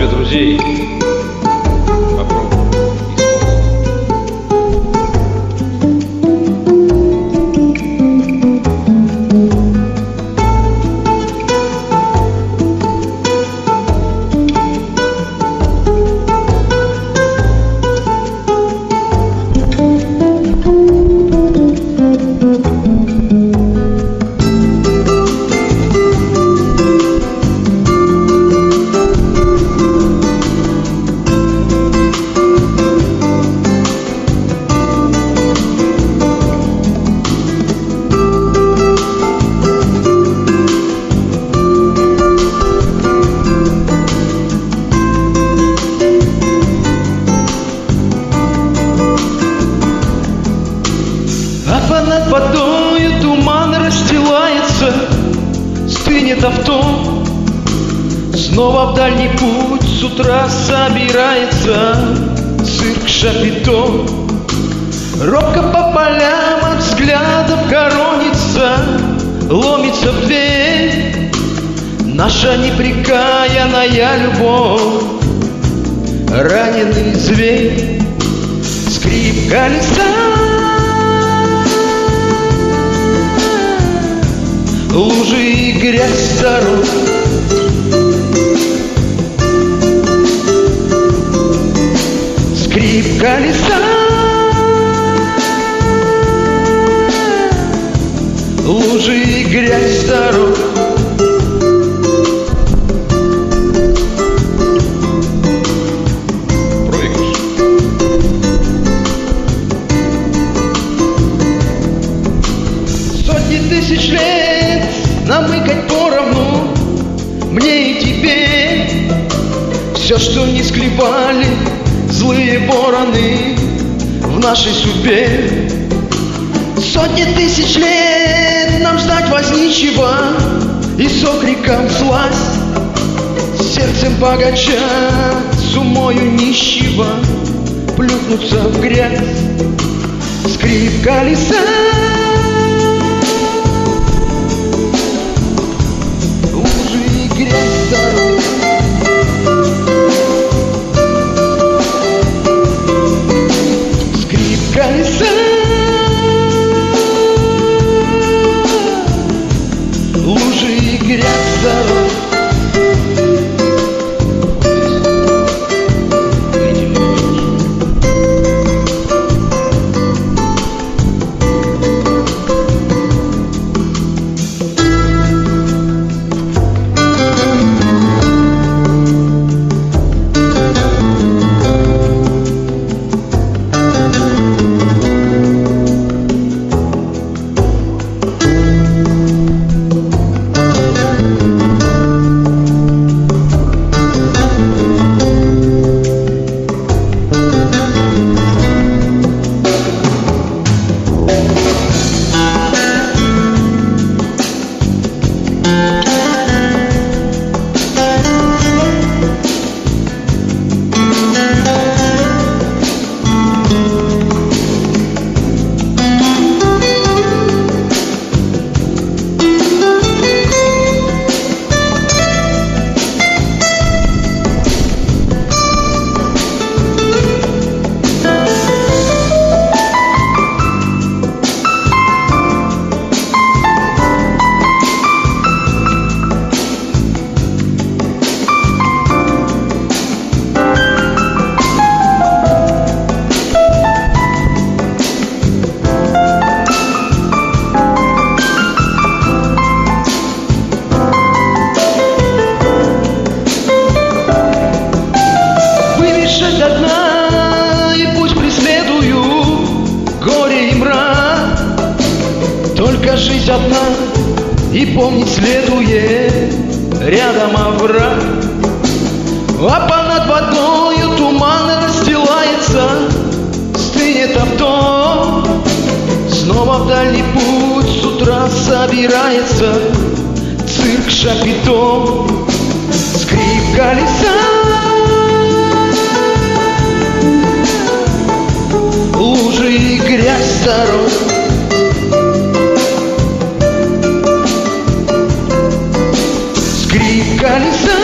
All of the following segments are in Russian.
для друзей. Попробуй. А над водою туман расстилается, стынет авто. Снова в дальний путь с утра собирается цирк Шапито. Робко по полям от взглядов хоронится, ломится в дверь наша непрекаянная любовь. Раненый зверь, скрип колеса, лужи и грязь дорог. Скрип колеса, лужи и грязь дорог. Проигрыш. Сотни тысяч лет намыкать поровну мне и тебе. Все, что не склевали злые вороны в нашей судьбе. Сотни тысяч лет нам ждать возничего и с окриком сласть, сердцем богача, с умою нищего плюхнуться в грязь. Скрип колеса, грязь дорог. Скрип колеса, лужи и грязь дорог. Только жизнь одна, и помнить следует рядом овраг. А понад водою туман расстилается, стынет авто. Снова в дальний путь с утра собирается цирк Шапито. Скрип колеса, лужи и грязь дорог. Скрип колеса,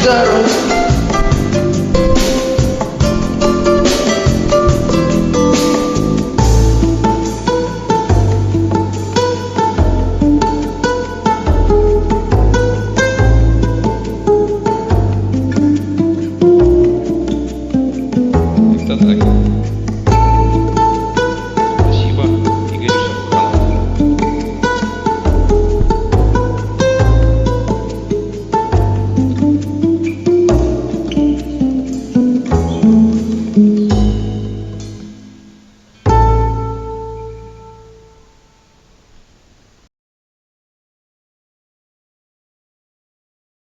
сторон.